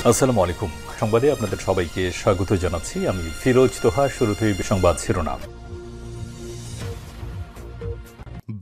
আসসালামু আলাইকুম। সংবাদে আপনাদের সবাইকে স্বাগত জানাচ্ছি। আমি ফিরোজ তোহা। শুরুতেই সংবাদ শিরোনাম।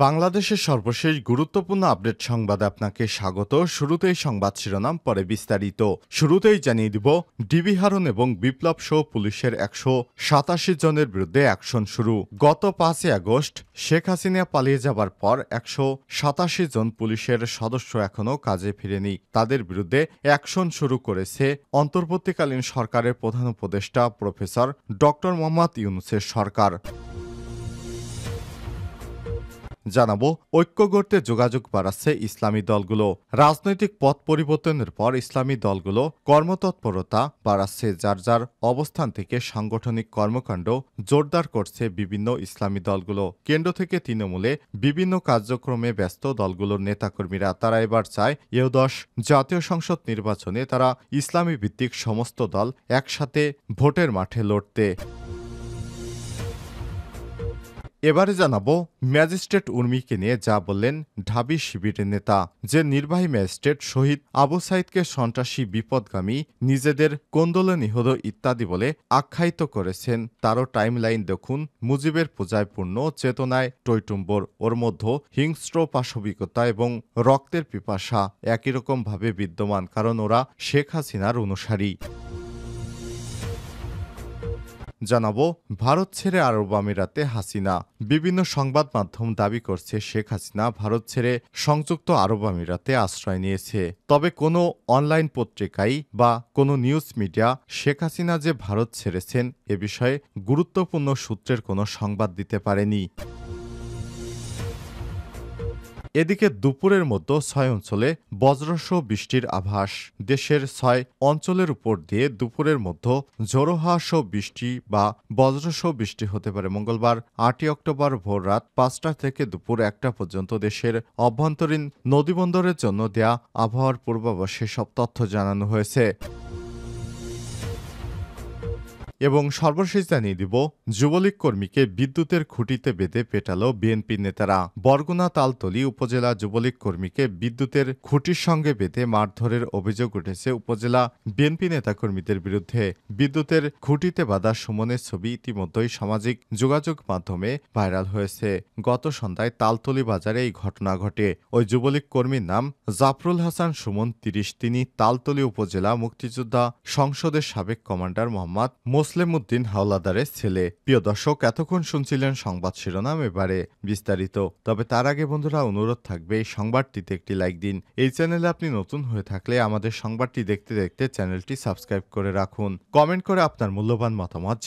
বাংলাদেশের সর্বশেষ গুরুত্বপূর্ণ আপডেট সংবাদে আপনাকে স্বাগত। শুরুতেই সংবাদ শিরোনাম, পরে বিস্তারিত। শুরুতেই জানিয়ে দিব, ডিবি হারুন এবং বিপ্লব সহ পুলিশের 187 জনের বিরুদ্ধে অ্যাকশন শুরু। গত 5 আগস্ট শেখ হাসিনা পালিয়ে যাবার পর 187 জন পুলিশের সদস্য এখনও কাজে ফিরেনি। তাদের বিরুদ্ধে অ্যাকশন শুরু করেছে অন্তর্বর্তীকালীন সরকারের প্রধান উপদেষ্টা প্রফেসর ডক্টর মোহাম্মদ ইউনূসের সরকার। জানাবো, ঐক্য গড়তে যোগাযোগ বাড়াচ্ছে ইসলামী দলগুলো। রাজনৈতিক পথ পরিবর্তনের পর ইসলামী দলগুলো কর্মতৎপরতা বাড়াচ্ছে। যার যার অবস্থান থেকে সাংগঠনিক কর্মকাণ্ড জোরদার করছে বিভিন্ন ইসলামী দলগুলো। কেন্দ্র থেকে তৃণমূলে বিভিন্ন কার্যক্রমে ব্যস্ত দলগুলোর নেতাকর্মীরা তারা এবার চায় এ-10 জাতীয় সংসদ নির্বাচনে তারা ইসলামী ভিত্তিক সমস্ত দল একসাথে ভোটের মাঠে লড়তে। এবারে জানাবো, ম্যাজিস্ট্রেট উর্মিকে নিয়ে যা বললেন ঢাবি শিবিরের নেতা। যে নির্বাহী ম্যাজিস্ট্রেট শহীদ আবু সাইদকে সন্ত্রাসী, বিপদগামী, নিজেদের কোন্দলে নিহত ইত্যাদি বলে আখ্যায়িত করেছেন, তারও টাইমলাইন দেখুন। মুজিবের পূজায় পূর্ণ, চেতনায় টইটুম্বর, ওর মধ্যে হিংস্র পাশবিকতা এবং রক্তের পিপাসা একই রকমভাবে বিদ্যমান, কারণ ওরা শেখ হাসিনার অনুসারী। জানাবো, ভারত ছেড়ে আরব আমিরাতে হাসিনা। বিভিন্ন সংবাদ মাধ্যম দাবি করছে শেখ হাসিনা ভারত ছেড়ে সংযুক্ত আরব আমিরাতে আশ্রয় নিয়েছে। তবে কোনো অনলাইন পত্রিকাই বা কোনো নিউজ মিডিয়া শেখ হাসিনা যে ভারত ছেড়েছেন এ বিষয়ে গুরুত্বপূর্ণ সূত্রের কোনো সংবাদ দিতে পারেনি। এদিকে দুপুরের মধ্যে 6 অঞ্চলে বজ্রসহ বৃষ্টির আভাস। দেশের 6 অঞ্চলের উপর দিয়ে দুপুরের মধ্যে ঝোড়ো হাওয়া সহ বৃষ্টি বা বজ্রসহ বৃষ্টি হতে পারে। মঙ্গলবার 8 অক্টোবর ভোর রাত 5টা থেকে দুপুর 1টা পর্যন্ত দেশের অভ্যন্তরীণ নদীবন্দরের জন্য দেয়া আবহাওয়ার পূর্বাভাসে সব তথ্য জানানো হয়েছে। এবং সর্বশেষ জানিয়ে দিব, যুবলীগ কর্মীকে বিদ্যুতের খুঁটিতে বেঁধে পেটালো বিএনপির নেতারা। বরগুনা তালতলী উপজেলা যুবলীগ কর্মীকে বিদ্যুতের খুঁটির সঙ্গে বেঁধে মারধরের অভিযোগ উঠেছে উপজেলা বিএনপি নেতাকর্মীদের বিরুদ্ধে। বিদ্যুতের খুঁটিতে বাঁধা সুমনের ছবি ইতিমধ্যেই সামাজিক যোগাযোগ মাধ্যমে ভাইরাল হয়েছে। গত সন্ধ্যায় তালতলী বাজারে এই ঘটনা ঘটে। ওই যুবলীগ কর্মীর নাম জাফরুল হাসান সুমন, 30। তিনি তালতলী উপজেলা মুক্তিযোদ্ধা সংসদের সাবেক কমান্ডার মোহাম্মদ মুসলিম উদ্দিন হাওলাদারের ছেলে। প্রিয় দর্শক, এতক্ষণ শুনছিলেন সংবাদ শিরোনাম, এবারে বিস্তারিত। তবে তার আগে বন্ধুরা, অনুরোধ থাকবে এই সংবাদটিতে একটি লাইক দিন। এই চ্যানেলে আপনি নতুন হয়ে থাকলে আমাদের সংবাদটি দেখতে দেখতে চ্যানেলটি সাবস্ক্রাইব করে রাখুন। কমেন্ট করে আপনার মূল্যবান মতামত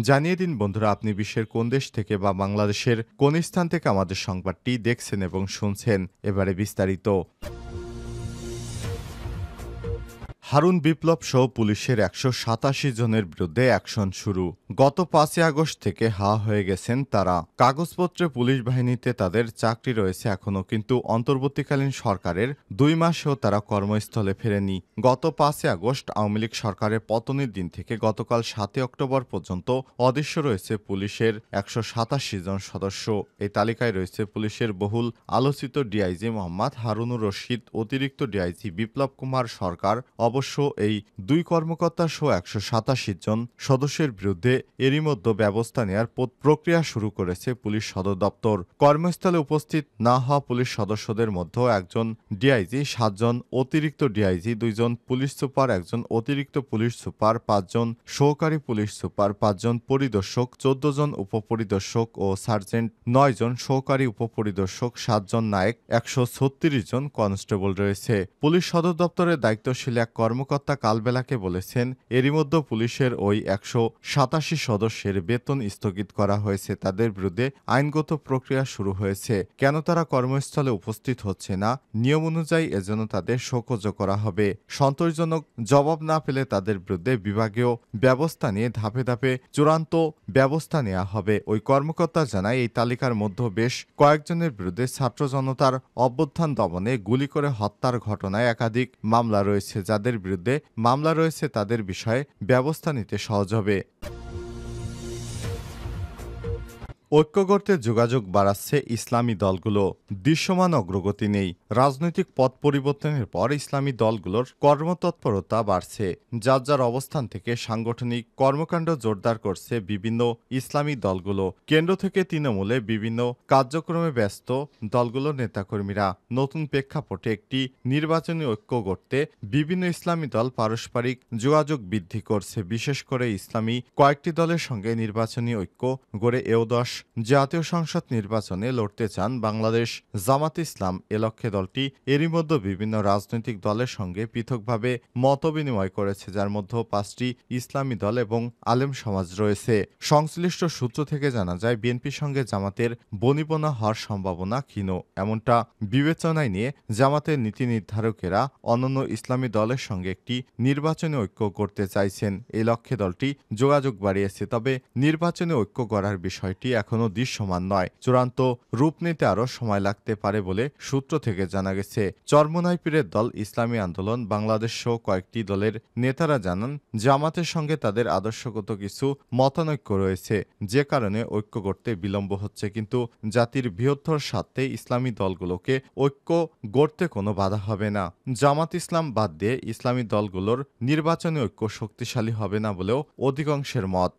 জানিয়ে দিন বন্ধুরা, আপনি বিশ্বের কোন দেশ থেকে বা বাংলাদেশের কোন স্থান থেকে আমাদের সংবাদটি দেখছেন এবং শুনছেন। এবারে বিস্তারিত। হারুন বিপ্লব সহ পুলিশের 187 জনের বিরুদ্ধে অ্যাকশন শুরু। গত 5 আগস্ট থেকে হাওয়া হয়ে গেছেন তারা। কাগজপত্রে পুলিশ বাহিনীতে তাদের চাকরি রয়েছে এখনও, কিন্তু অন্তর্বর্তীকালীন সরকারের 2 মাসেও তারা কর্মস্থলে ফেরেনি। গত 5 আগস্ট আওয়ামী লীগ সরকারের পতনের দিন থেকে গতকাল 7 অক্টোবর পর্যন্ত অদৃশ্য রয়েছে পুলিশের 187 জন সদস্য। এই তালিকায় রয়েছে পুলিশের বহুল আলোচিত ডিআইজি মোহাম্মদ হারুনুর রশিদ, অতিরিক্ত ডিআইজি বিপ্লব কুমার সরকার। অবশ্য এই 2 কর্মকর্তা সহ 187 জন সদস্যের বিরুদ্ধে এরই মধ্যে ব্যবস্থা নেওয়ার প্রক্রিয়া শুরু করেছে পুলিশ সদর দপ্তর। কর্মস্থলে উপস্থিত না হওয়া পুলিশ সদস্যদের মধ্যে একজন ডিআইজি, 7 জন অতিরিক্ত ডিআইজি, 2 জন পুলিশ সুপার, 1 জন অতিরিক্ত পুলিশ সুপার, 5 জন সহকারী পুলিশ সুপার, 5 জন পরিদর্শক, 14 জন উপপরিদর্শক ও সার্জেন্ট, 9 জন সহকারী উপপরিদর্শক, 7 জন নায়েক, 136 জন কনস্টেবল রয়েছে। পুলিশ সদর দপ্তরের দায়িত্বশীল এক কর্মকর্তা কালবেলাকে বলেছেন, এরই মধ্যে পুলিশের ওই 187 সদস্যের বেতন স্থগিত করা হয়েছে। তাদের বিরুদ্ধে আইনগত প্রক্রিয়া শুরু হয়েছে। কেন তারা কর্মস্থলে উপস্থিত হচ্ছে না, নিয়ম অনুযায়ী এজন্য তাদের শোকজ করা হবে। সন্তোষজনক জবাব না পেলে তাদের বিরুদ্ধে বিভাগীয় ব্যবস্থা নিয়ে ধাপে ধাপে চূড়ান্ত ব্যবস্থা নেওয়া হবে। ওই কর্মকর্তা জানায়, এই তালিকার মধ্যে বেশ কয়েকজনের বিরুদ্ধে ছাত্র জনতার অভ্যুত্থান দমনে গুলি করে হত্যার ঘটনায় একাধিক মামলা রয়েছে। যাদের বিরুদ্ধে মামলা রয়েছে তাদের বিষয়ে ব্যবস্থা নিতে সহজ হবে। ঐক্য গড়তে যোগাযোগ বাড়াচ্ছে ইসলামী দলগুলো, দৃশ্যমান অগ্রগতি নেই। রাজনৈতিক পথ পরিবর্তনের পর ইসলামী দলগুলোর কর্মতৎপরতা বাড়ছে। যার যার অবস্থান থেকে সাংগঠনিক কর্মকাণ্ড জোরদার করছে বিভিন্ন ইসলামী দলগুলো। কেন্দ্র থেকে তৃণমূলে বিভিন্ন কার্যক্রমে ব্যস্ত দলগুলোর নেতাকর্মীরা। নতুন প্রেক্ষাপটে একটি নির্বাচনী ঐক্য গড়তে বিভিন্ন ইসলামী দল পারস্পরিক যোগাযোগ বৃদ্ধি করছে। বিশেষ করে ইসলামী কয়েকটি দলের সঙ্গে নির্বাচনী ঐক্য গড়ে এও10 জাতীয় সংসদ নির্বাচনে লড়তে চান বাংলাদেশ জামাত ইসলাম। এ লক্ষ্যে দলটি এরই মধ্যে বিভিন্ন রাজনৈতিক দলের সঙ্গে পৃথকভাবে মতবিনিময় করেছে, যার মধ্যে 5টি ইসলামী দল এবং আলেম সমাজ রয়েছে। সংশ্লিষ্ট সূত্র থেকে জানা যায়, বিএনপির সঙ্গে জামাতের বনিবনা হওয়ার সম্ভাবনা ক্ষীণ। এমনটা বিবেচনায় নিয়ে জামাতের নীতি নির্ধারকেরা অন্যান্য ইসলামী দলের সঙ্গে একটি নির্বাচনী ঐক্য করতে চাইছেন। এই লক্ষ্যে দলটি যোগাযোগ বাড়িয়েছে। তবে নির্বাচনী ঐক্য গড়ার বিষয়টি এখনও দৃশ্যমান নয়। চূড়ান্ত রূপ নিতে আরও সময় লাগতে পারে বলে সূত্র থেকে জানা গেছে। চরমোনাই পীরের দল ইসলামী আন্দোলন বাংলাদেশ সহ কয়েকটি দলের নেতারা জানান, জামাতের সঙ্গে তাদের আদর্শগত কিছু মতানৈক্য রয়েছে, যে কারণে ঐক্য করতে বিলম্ব হচ্ছে। কিন্তু জাতির বৃহত্তর স্বার্থে ইসলামী দলগুলোকে ঐক্য গড়তে কোনো বাধা হবে না। জামাত ইসলাম বাদ দিয়ে ইসলামী দলগুলোর নির্বাচনী ঐক্য শক্তিশালী হবে না বলেও অধিকাংশের মত।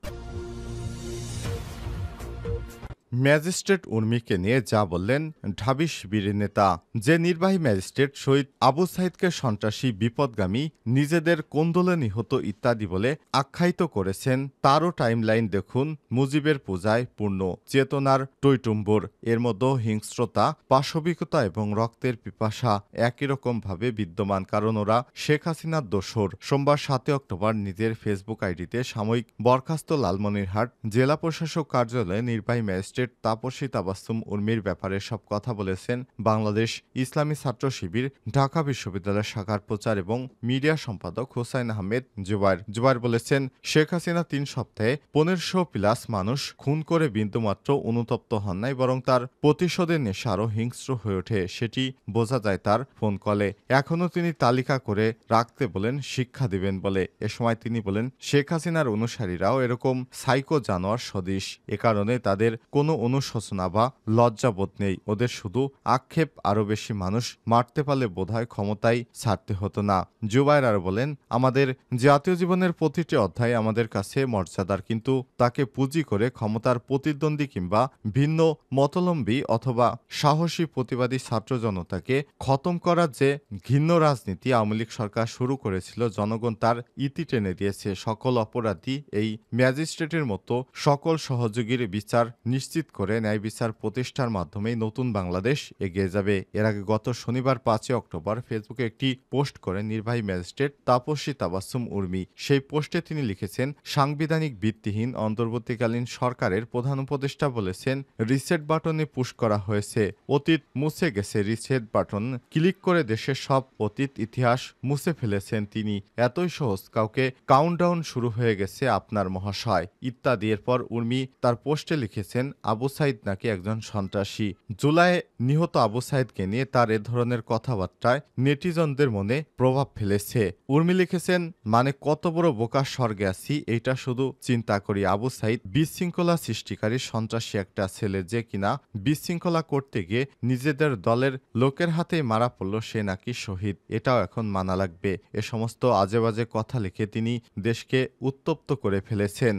ম্যাজিস্ট্রেট উর্মিকে নিয়ে যা বললেন ঢাবি শিবিরের নেতা। যে নির্বাহী ম্যাজিস্ট্রেট শহীদ আবু সাইদকে সন্ত্রাসী, বিপদগামী, নিজেদের কোন্দলে নিহত ইত্যাদি বলে আখ্যায়িত করেছেন, তারও টাইমলাইন দেখুন। মুজিবের পূজায় পূর্ণ, চেতনার টইটুম্বর, এর মধ্যে হিংস্রতা, পাশবিকতা এবং রক্তের পিপাসা একই রকমভাবে বিদ্যমান, কারণ ওরা শেখ হাসিনার দোসর। সোমবার 7 অক্টোবর নিজের ফেসবুক আইডিতে সাময়িক বরখাস্ত লালমনিরহাট জেলা প্রশাসক কার্যালয়ে নির্বাহী ম্যাজিস্ট্রেট তাপসী তাবাসসুম উর্মির ব্যাপারে সব কথা বলেছেন বাংলাদেশ ইসলামী ছাত্র শিবির ঢাকা বিশ্ববিদ্যালয় শাখার প্রচার এবং মিডিয়া সম্পাদক হোসাইন আহমেদ জুবায়ের বলেছেন, শেখ হাসিনা 3 সপ্তাহে 1500+ মানুষ খুন করে বিন্দুমাত্র অনুতপ্ত হন নাই, বরং তার প্রতিশোধের নেশা আরও হিংস্র হয়ে ওঠে। সেটি বোঝা যায় তার ফোন কলে। এখনও তিনি তালিকা করে রাখতে বলেন, শিক্ষা দিবেন বলে। এ সময় তিনি বলেন, শেখ হাসিনার অনুসারীরাও এরকম সাইকো জানোয়ার সদৃশ। এ কারণে তাদের কোনো অনুশোচনা বা লজ্জাবোধ নেই। ওদের শুধু আক্ষেপ, আরও বেশি মানুষ মারতে পারলে বোধহয় ক্ষমতায় ছাড়তে হতো না। জুবায়ের আরও বলেন, আমাদের জাতীয় জীবনের প্রতিটি অধ্যায় আমাদের কাছে মর্যাদার, কিন্তু তাকে পুঁজি করে ক্ষমতার প্রতিদ্বন্দ্বী কিংবা ভিন্ন মতলম্বী অথবা সাহসী প্রতিবাদী ছাত্র জনতাকে খতম করার যে ঘৃণ্য রাজনীতি আওয়ামী লীগ সরকার শুরু করেছিল, জনগণ তার ইতি টেনে দিয়েছে। সকল অপরাধী এই ম্যাজিস্ট্রেটের মতো সকল সহযোগীর বিচার নিশ্চিত করে ন্যায় বিচার প্রতিষ্ঠার মাধ্যমেই নতুন বাংলাদেশ এগিয়ে যাবে। এর আগে গত শনিবার 5 অক্টোবর ফেসবুকে একটি পোস্ট করেন নির্বাহী ম্যাজিস্ট্রেট তাপসী তাবাসসুম উর্মি। সেই পোস্টে তিনি লিখেছেন, সাংবিধানিক ভিত্তিহীন অন্তর্বর্তীকালীন সরকারের প্রধান উপদেষ্টা বলেছেন, রিসেট বাটনে পুশ করা হয়েছে, অতীত মুছে গেছে। রিসেট বাটন ক্লিক করে দেশের সব অতীত ইতিহাস মুছে ফেলেছেন তিনি। এতই সহজ, কাউকে কাউন্টডাউন শুরু হয়ে গেছে আপনার মহাশয় ইত্যাদি। এরপর উর্মি তার পোস্টে লিখেছেন, আবু সাইদ নাকি একজন সন্ত্রাসী। জুলাইয়ে নিহত আবু সাইদকে নিয়ে তার এ ধরনের কথাবার্তায় নেটিজনদের মনে প্রভাব ফেলেছে। উর্মি লিখেছেন, মানে কত বড় বোকার স্বর্গে আছি এইটা শুধু চিন্তা করি। আবু সাইদ বিশৃঙ্খলা সৃষ্টিকারী সন্ত্রাসী একটা ছেলে, যে কিনা বিশৃঙ্খলা করতে গিয়ে নিজেদের দলের লোকের হাতেই মারা পড়ল, সে নাকি শহীদ। এটাও এখন মানা লাগবে। এ সমস্ত আজেবাজে কথা লিখে তিনি দেশকে উত্তপ্ত করে ফেলেছেন।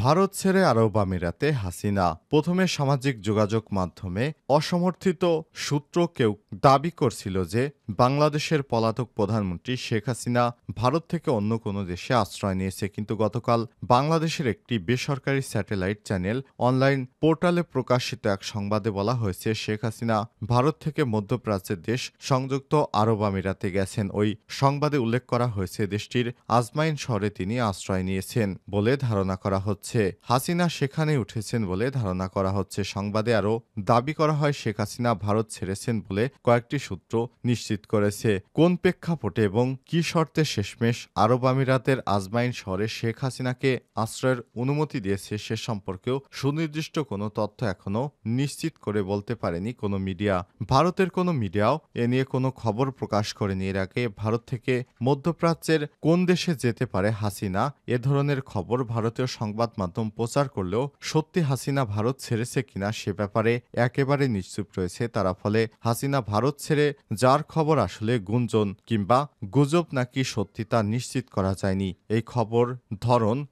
ভারত ছেড়ে আরব আমিরাতে হাসিনা। প্রথমে সামাজিক যোগাযোগ মাধ্যমে অসমর্থিত সূত্র কেউ দাবি করছিল যে বাংলাদেশের পলাতক প্রধানমন্ত্রী শেখ হাসিনা ভারত থেকে অন্য কোনো দেশে আশ্রয় নিয়েছে। কিন্তু গতকাল বাংলাদেশের একটি বেসরকারি স্যাটেলাইট চ্যানেল অনলাইন পোর্টালে প্রকাশিত এক সংবাদে বলা হয়েছে, শেখ হাসিনা ভারত থেকে মধ্যপ্রাচ্যের দেশ সংযুক্ত আরব আমিরাতে গেছেন। ওই সংবাদে উল্লেখ করা হয়েছে, দেশটির আজমাইন শহরে তিনি আশ্রয় নিয়েছেন বলে ধারণা করা হচ্ছে। হাসিনা সেখানে উঠেছেন বলে ধারণা করা হচ্ছে। সংবাদে আরও দাবি করা হয়, শেখ হাসিনা ভারত ছেড়েছেন বলে কয়েকটি সূত্র নিশ্চিত করেছে। কোন প্রেক্ষাপটে এবং কি শর্তে শেষমেশ আরব আমিরাতের আজমাইন শহরে শেখ হাসিনাকে আশ্রয়ের অনুমতি দিয়েছে সে সম্পর্কেও সুনির্দিষ্ট কোনো তথ্য এখনও নিশ্চিত করে বলতে পারেনি কোনো মিডিয়া। ভারতের কোনো মিডিয়াও এ নিয়ে কোনো খবর প্রকাশ করেনি। এর আগে ভারত থেকে মধ্যপ্রাচ্যের কোন দেশে যেতে পারে হাসিনা, এ ধরনের খবর ভারতীয় সংবাদ সংবাদ মাধ্যম প্রচার করলেও সত্যি হাসিনা ভারত ছেড়েছে কিনা সে ব্যাপারে একেবারে নিশ্চুপ রয়েছে তারা। ফলে হাসিনা ভারত ছেড়ে যার খবর আসলে গুঞ্জন কিংবা গুজব নাকি সত্যি তা নিশ্চিত করা যায়নি। এই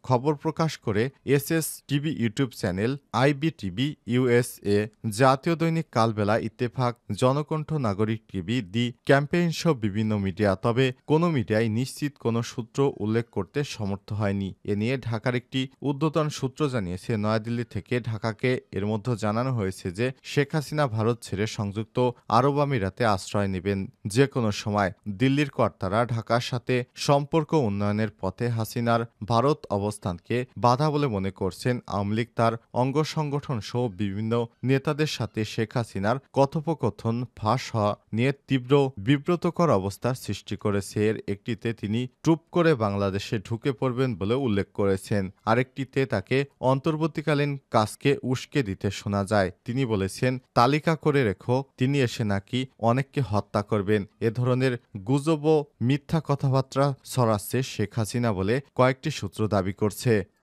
খবর প্রকাশ করে SS TV YouTube channel, IBTV USA, জাতীয় দৈনিক কালবেলা, ইত্তেফাক, জনকণ্ঠ, নাগরিক টিভি, দি ক্যাম্পেইন সহ বিভিন্ন মিডিয়া। তবে কোনো মিডিয়ায় নিশ্চিত কোনো সূত্র উল্লেখ করতে সমর্থ হয়নি। এ নিয়ে ঢাকার একটি ঊর্ধ্বতন সূত্র জানিয়েছে, নয়াদিল্লি থেকে ঢাকাকে এর মধ্যে জানানো হয়েছে যে শেখ হাসিনা ভারত ছেড়ে সংযুক্ত আরব আমিরাতে আশ্রয় নেবেন যে কোনো সময়। দিল্লির কর্তারা ঢাকার সাথে সম্পর্ক উন্নয়নের পথে হাসিনার ভারত অবস্থানকে বাধা বলে মনে করছেন। আওয়ামী লীগ তার অঙ্গ সংগঠন সহ বিভিন্ন নেতাদের সাথে শেখ হাসিনার কথোপকথন ফাঁস হওয়া নিয়ে তীব্র বিব্রতকর অবস্থার সৃষ্টি করেছে। এর একটিতে তিনি টুপ করে বাংলাদেশে ঢুকে পড়বেন বলে উল্লেখ করেছেন, আরেকটিতে তাকে অন্তর্বর্তীকালীন কাজকে উস্কে দিতে শোনা যায়। তিনি বলেছেন, তালিকা করে রেখো, তিনি এসে নাকি অনেককে হত্যা করবেন। এ ধরনের গুজব ও মিথ্যা কথাবার্তা ছড়াচ্ছে শেখ হাসিনা বলে কয়েকটি সূত্র দাবি করছে।